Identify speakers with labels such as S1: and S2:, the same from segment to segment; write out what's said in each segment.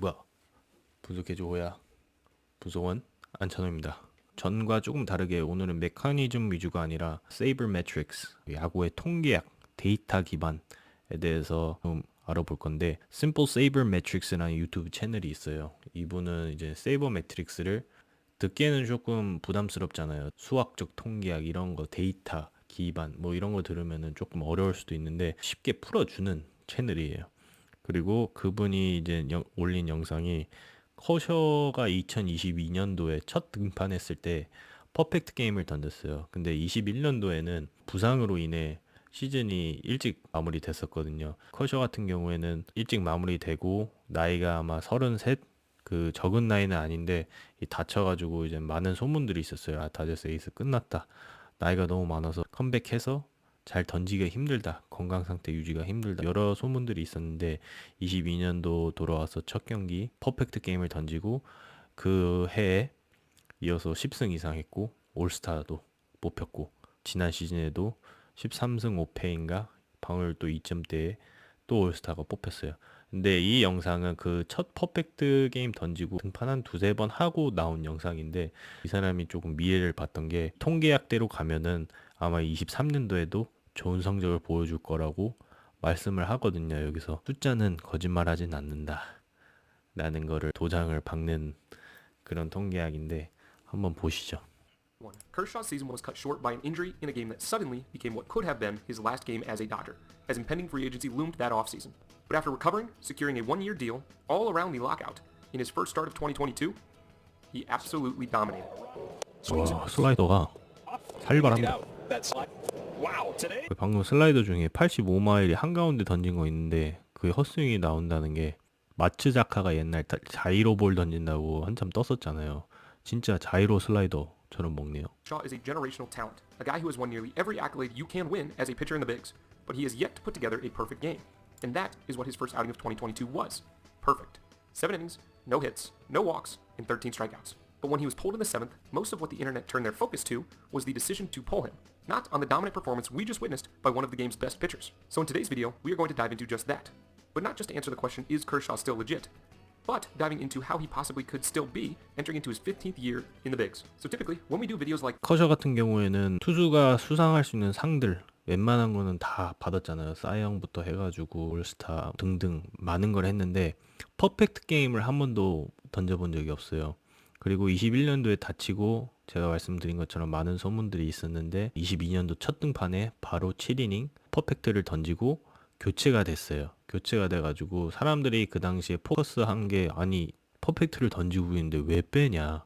S1: 뭐야? 분석해줘 호야. 분석원 안찬호입니다. 전과 조금 다르게 오늘은 메커니즘 위주가 아니라 세이버 매트릭스, 야구의 통계학, 데이터 기반에 대해서 좀 알아볼 건데 Simple Saber Matrix라는 유튜브 채널이 있어요. 이분은 이제 세이버 매트릭스를 듣기에는 조금 부담스럽잖아요. 수학적 통계학 이런 거 데이터 기반 뭐 이런 거 들으면은 조금 어려울 수도 있는데 쉽게 풀어주는 채널이에요. 그리고 그분이 이제 올린 영상이 커셔가 2022년도에 첫 등판했을 때 퍼펙트 게임을 던졌어요. 근데 21년도에는 부상으로 인해 시즌이 일찍 마무리됐었거든요. 커셔 같은 경우에는 일찍 마무리되고 나이가 아마 33, 그 적은 나이는 아닌데 다쳐가지고 이제 많은 소문들이 있었어요. 아, 다저스 에이스 끝났다. 나이가 너무 많아서 컴백해서 잘 던지기가 힘들다. 건강 상태 유지가 힘들다. 여러 소문들이 있었는데 22년도 돌아와서 첫 경기 퍼펙트 게임을 던지고 그 해에 이어서 10승 이상 했고 올스타도 뽑혔고 지난 시즌에도 13승 5패인가 방울 또 2점대에 또 올스타가 뽑혔어요. 근데 이 영상은 그 첫 퍼펙트 게임 던지고 등판 한 두세 번 하고 나온 영상인데 이 사람이 조금 미래를 봤던 게 통계학대로 가면은 아마 23년도에도 좋은 성적을 보여줄 거라고 말씀을 하거든요. 여기서 숫자는 거짓말하진 않는다 라는 거를 도장을 박는 그런 통계학인데 한번 보시죠.
S2: One. Kershaw's season was cut short by an injury in a game that suddenly became what could have been his last game as a Dodger, as impending free agency loomed that offseason. But after recovering, securing a one-year deal all around the lockout, in his first start of 2022, he absolutely dominated.
S1: 와, 슬라이더가 살벌합니다. 방금 슬라이더 중에 85마일이 한가운데 던진 거 있는데 그 헛스윙이 나온다는 게 마츠자카가 옛날 자이로볼 던진다고 한참 떴었잖아요. 진짜 자이로 슬라이더처럼 먹네요.
S2: Shaw is a generational talent, a guy who has won nearly every accolade you can win as a pitcher in the bigs, but he has yet to put together a perfect game. And that is what his first outing of 2022 was. Perfect. 7 innings, no hits, no walks, and 13 strikeouts. But when he was pulled in the 7th, most of what the internet turned their focus to was the decision to pull him, not on the dominant performance we just witnessed by one of the game's best pitchers. So in today's video, we are going to dive into just that. But not just to answer the question, is Kershaw still legit? But diving into how he possibly could still be entering into his 15th year in the bigs. So typically, when we do videos like
S1: 커셔 같은 경우에는 투수가 수상할 수 있는 상들 웬만한 거는 다 받았잖아요. 사이영부터 해가지고 올스타 등등 많은 걸 했는데 퍼펙트 게임을 한 번도 던져본 적이 없어요. 그리고 21년도에 다치고 제가 말씀드린 것처럼 많은 소문들이 있었는데 22년도 첫 등판에 바로 7이닝 퍼펙트를 던지고 교체가 됐어요. 교체가 돼가지고 사람들이 그 당시에 포커스한 게 아니 퍼펙트를 던지고 있는데 왜 빼냐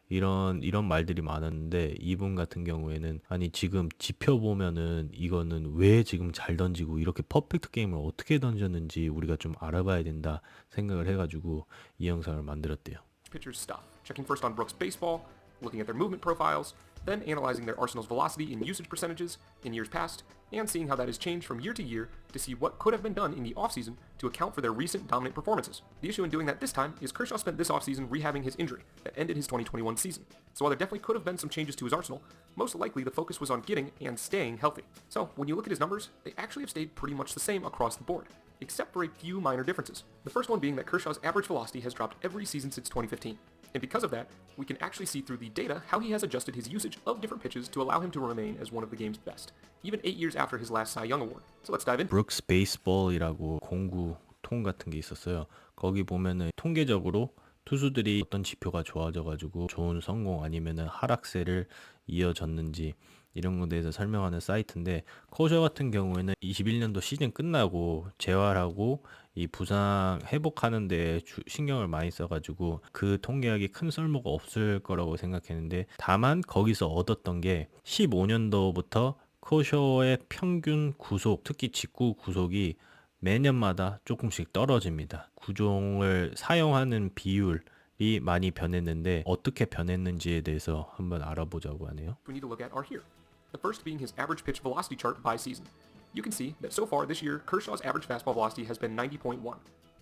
S1: 이런 말들이 많았는데 이분 같은 경우에는 아니 지금 지펴보면은 이거는 왜 지금 잘 던지고 이렇게 퍼펙트 게임을 어떻게 던졌는지 우리가 좀 알아봐야 된다 생각을 해가지고 이 영상을 만들었대요.
S2: pitchers' stuff, checking first on Brooks' baseball, looking at their movement profiles, then analyzing their arsenal's velocity and usage percentages in years past, and seeing how that has changed from year to year to see what could have been done in the offseason to account for their recent dominant performances. The issue in doing that this time is Kershaw spent this offseason rehabbing his injury that ended his 2021 season. So while there definitely could have been some changes to his arsenal, most likely the focus was on getting and staying healthy. So when you look at his numbers, they actually have stayed pretty much the same across the board, except for a few minor differences. The first one being that Kershaw's average velocity has dropped every season since 2015. And because of that, we can actually see through the data how he has adjusted his usage of different pitches to allow him to remain as one of the game's best, even 8 years after his last Cy Young Award. So let's dive in.
S1: 브룩스 베이스볼이라고 공구 통 같은 게 있었어요. 거기 보면은 통계적으로 투수들이 어떤 지표가 좋아져가지고 좋은 성공 아니면은 하락세를 이어졌는지 이런 거에 대해서 설명하는 사이트인데 커셔 같은 경우에는 21년도 시즌 끝나고 재활하고 이 부상 회복하는 데 신경을 많이 써가지고 그 통계학이 큰 쓸모가 없을 거라고 생각했는데 다만 거기서 얻었던 게 15년도부터 커셔의 평균 구속, 특히 직구 구속이 매년마다 조금씩 떨어집니다. 구종을 사용하는 비율이 많이 변했는데 어떻게 변했는지에 대해서 한번 알아보자고 하네요.
S2: We need to look at are here. The first being his average pitch velocity chart by season. You can see that so far this year, Kershaw's average fastball velocity has been 90.1.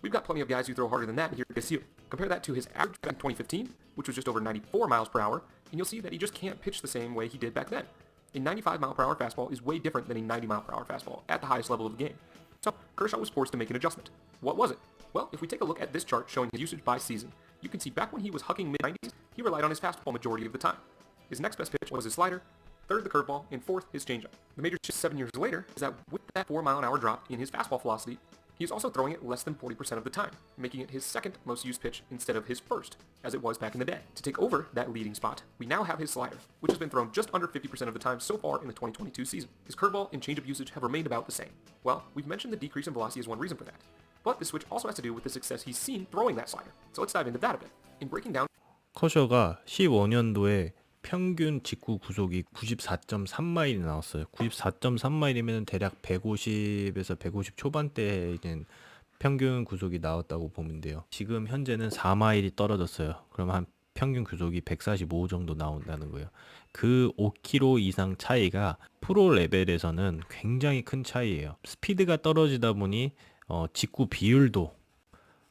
S2: We've got plenty of guys who throw harder than that here at SU. Compare that to his average back in 2015, which was just over 94 miles per hour, and you'll see that he just can't pitch the same way he did back then. A 95 mile per hour fastball is way different than a 90 mile per hour fastball at the highest level of the game. So Kershaw was forced to make an adjustment. What was it? Well, if we take a look at this chart showing his usage by season, you can see back when he was hucking mid-90s, he relied on his fastball majority of the time. His next best pitch was his slider, third the curveball, and fourth his changeup. The major shift 7 years later is that with that 4-mile-an-hour drop in his fastball velocity, he is also throwing it less than 40% of the time, making it his second most used pitch instead of his first, as it was back in the day. To take over that leading spot, we now have his slider, which has been thrown just under 50% of the time so far in the 2022 season. His curveball and changeup usage have remained about the same. Well, we've mentioned the decrease in velocity as one reason for that, but this switch also has to do with the success he's seen throwing that slider. So let's dive into that a bit. In breaking down
S1: 커셔가 15년도에 평균 직구 구속이 94.3마일이 나왔어요. 94.3마일이면 대략 150에서 150 초반대에 이제 평균 구속이 나왔다고 보면 돼요. 지금 현재는 4마일이 떨어졌어요. 그럼 한 평균 구속이 145 정도 나온다는 거예요. 그 5km 이상 차이가 프로 레벨에서는 굉장히 큰 차이예요. 스피드가 떨어지다 보니 직구 비율도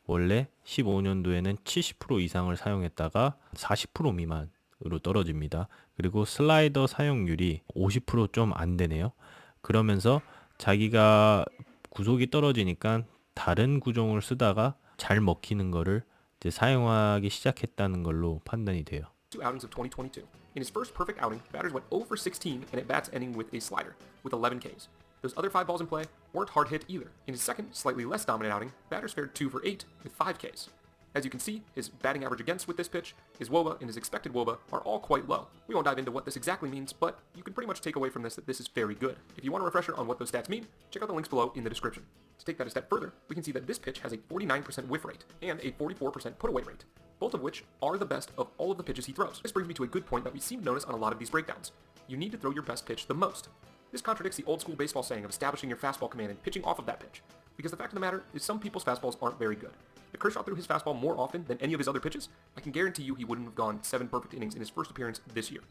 S1: 원래 15년도에는 70% 이상을 사용했다가 40% 미만으로 떨어집니다. 그리고 슬라이더 사용률이 50% 좀 안 되네요. 그러면서 자기가 구속이 떨어지니까 다른 구종을 쓰다가 잘 먹히는 거를 이제 사용하기 시작했다는 걸로 판단이 돼요.
S2: two outings of 2022. In his first perfect outing, batters went 0 for 16 and at bats ending with a slider, with 11 Ks. Those other 5 balls in play weren't hard hit either. In his second, slightly less dominant outing, batters fared 2 for 8 with 5 Ks. As you can see, his batting average against with this pitch, his WOBA, and his expected WOBA are all quite low. We won't dive into what this exactly means, but you can pretty much take away from this that this is very good. If you want a refresher on what those stats mean, check out the links below in the description. To take that a step further, we can see that this pitch has a 49% whiff rate and a 44% put-away rate, both of which are the best of all of the pitches he throws. This brings me to a good point that we seem to notice on a lot of these breakdowns. You need to throw your best pitch the most. This contradicts the old-school baseball saying of establishing your fastball command and pitching off of that pitch, because the fact of the matter is some people's fastballs aren't very good. If Kershaw threw his fastball more often than any of his other pitches, I can guarantee you he wouldn't have gone 7 perfect innings in his first appearance this year.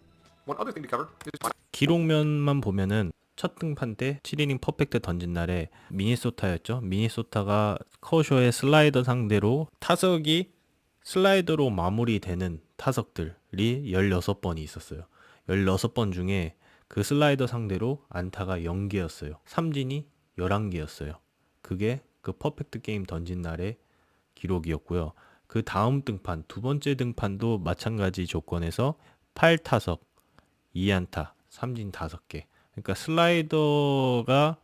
S2: One other thing to cover is
S1: 기록면만 보면은 첫 등판 때 7이닝 퍼펙트 던진 날에 미니소타였죠. 미니소타가 커쇼의 슬라이더 상대로 타석이 슬라이더로 마무리되는 타석들이 16번이 있었어요. 16번 중에 그 슬라이더 상대로 안타가 0개였어요. 삼진이 11개였어요. 그게 그 퍼펙트 게임 던진 날의 기록이었고요. 그 다음 등판, 두 번째 등판도 마찬가지 조건에서 8타석, 2안타, 삼진 5개. 그러니까 슬라이더가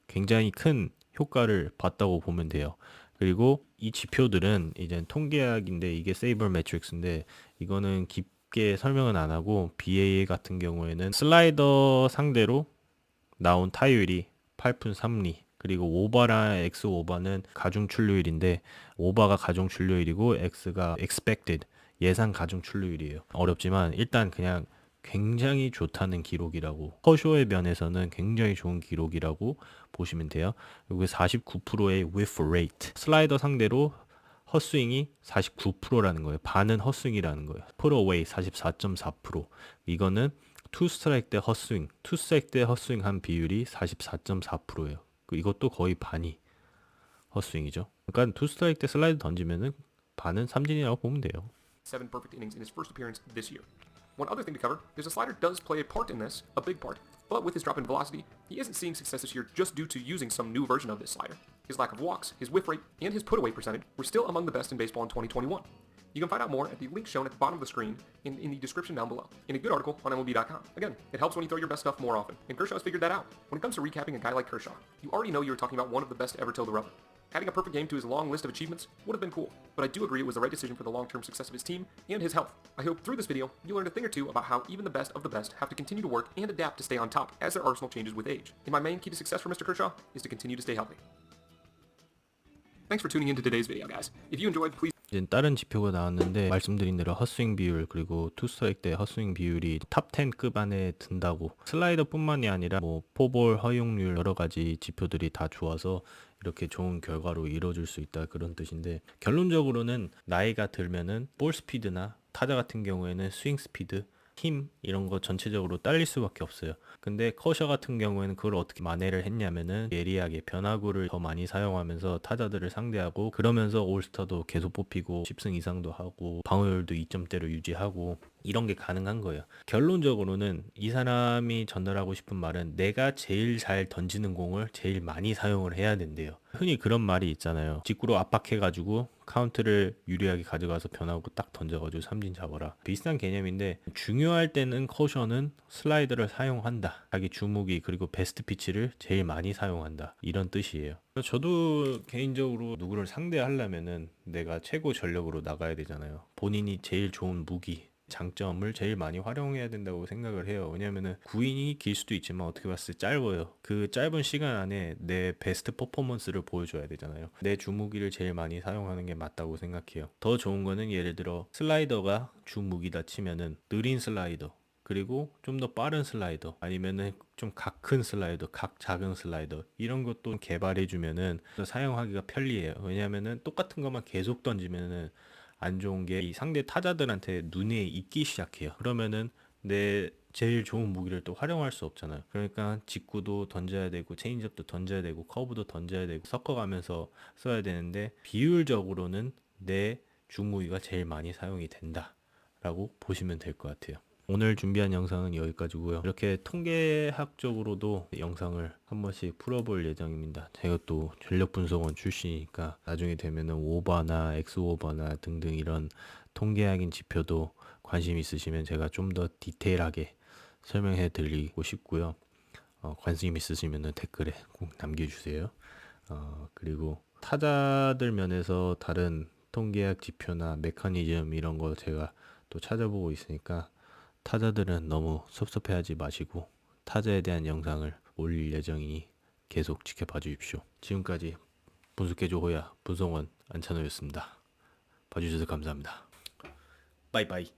S1: 굉장히 큰 효과를 봤다고 보면 돼요. 그리고 이 지표들은 이제 통계학인데 이게 세이버 매트릭스인데 이거는 깊게 설명은 안 하고 BA 같은 경우에는 슬라이더 상대로 나온 타율이 8푼 3리 그리고 오바랑 엑스 오바는 가중 출루율인데 오바가 가중 출루율이고 엑스가 expected 예상 가중 출루율이에요. 어렵지만 일단 그냥 굉장히 좋다는 기록이라고 커쇼의 면에서는 굉장히 좋은 기록이라고 보시면 돼요. 그리고 49%의 whiff rate 슬라이더 상대로 헛스윙이 49%라는 거예요. 반은 헛스윙이라는 거예요. put away 44.4% 이거는 투 스트라이크 때 헛스윙 투 스트라이크 때 헛스윙 한 비율이 44.4%예요. 이것도 거의 반이 헛스윙이죠. 그러니까 투 스트라이크 때 슬라이드 던지면은 반은 삼진이라고 보면 돼요.
S2: 7 perfect innings in his first appearance this year. One other thing to cover is the slider does play a part in this, a big part, but with his drop in velocity, he isn't seeing success this year just due to using some new version of this slider. His lack of walks, his whiff rate, and his put-away percentage were still among the best in baseball in 2021. You can find out more at the link shown at the bottom of the screen and in the description down below, in a good article on MLB.com. Again, it helps when you throw your best stuff more often, and Kershaw has figured that out. When it comes to recapping a guy like Kershaw, you already know you're talking about one of the best to ever till the rubber. Adding a perfect game to his long list of achievements would have been cool, but I do agree it was the right decision for the long-term success of his team and his health. I hope through this video, you learned a thing or two about how even the best of the best have to continue to work and adapt to stay on top as their arsenal changes with age. And my main key to success for Mr. Kershaw is to continue to stay healthy. Thanks for tuning into today's video, guys. If you enjoyed, please
S1: 이제 다른 지표가 나왔는데 말씀드린 대로 헛스윙 비율 그리고 투 스트라이크 때 헛스윙 비율이 탑 10급 안에 든다고 슬라이더뿐만이 아니라 뭐 포볼 허용률 여러 가지 지표들이 다 좋아서 이렇게 좋은 결과로 이루어질 수 있다 그런 뜻인데 결론적으로는 나이가 들면은 볼 스피드나 타자 같은 경우에는 스윙 스피드 힘 이런 거 전체적으로 딸릴 수밖에 없어요. 근데 커셔 같은 경우에는 그걸 어떻게 만회를 했냐면은 예리하게 변화구를 더 많이 사용하면서 타자들을 상대하고 그러면서 올스타도 계속 뽑히고 10승 이상도 하고 방어율도 2점대로 유지하고 이런 게 가능한 거예요. 결론적으로는 이 사람이 전달하고 싶은 말은 내가 제일 잘 던지는 공을 제일 많이 사용을 해야 된대요. 흔히 그런 말이 있잖아요. 직구로 압박해가지고 카운트를 유리하게 가져가서 변화구 딱 던져가지고 삼진 잡아라. 비슷한 개념인데 중요할 때는 커션은 슬라이더를 사용한다. 자기 주무기 그리고 베스트 피치를 제일 많이 사용한다. 이런 뜻이에요. 저도 개인적으로 누구를 상대하려면은 내가 최고 전력으로 나가야 되잖아요. 본인이 제일 좋은 무기 장점을 제일 많이 활용해야 된다고 생각을 해요. 왜냐면은 구인이 길 수도 있지만 어떻게 봤을 때 짧아요. 그 짧은 시간 안에 내 베스트 퍼포먼스를 보여줘야 되잖아요. 내 주무기를 제일 많이 사용하는 게 맞다고 생각해요. 더 좋은 거는 예를 들어 슬라이더가 주무기다 치면은 느린 슬라이더 그리고 좀 더 빠른 슬라이더 아니면은 좀 각 큰 슬라이더, 각 작은 슬라이더 이런 것도 개발해 주면은 사용하기가 편리해요. 왜냐면은 똑같은 것만 계속 던지면은 안 좋은 게 이 상대 타자들한테 눈에 익기 시작해요. 그러면은 내 제일 좋은 무기를 또 활용할 수 없잖아요. 그러니까 직구도 던져야 되고 체인지업도 던져야 되고 커브도 던져야 되고 섞어가면서 써야 되는데 비율적으로는 내 주무기가 제일 많이 사용이 된다라고 보시면 될 것 같아요. 오늘 준비한 영상은 여기까지고요. 이렇게 통계학적으로도 영상을 한 번씩 풀어볼 예정입니다. 제가 또 전력분석원 출신이니까 나중에 되면은 오버나 엑스오버나 등등 이런 통계학인 지표도 관심 있으시면 제가 좀 더 디테일하게 설명해 드리고 싶고요. 관심 있으시면 댓글에 꼭 남겨주세요. 그리고 타자들 면에서 다른 통계학 지표나 메커니즘 이런 거 제가 또 찾아보고 있으니까 타자들은 너무 섭섭해하지 마시고 타자에 대한 영상을 올릴 예정이니 계속 지켜봐 주십시오. 지금까지 분수께조 호야 분성원 안찬호였습니다. 봐주셔서 감사합니다. 바이바이.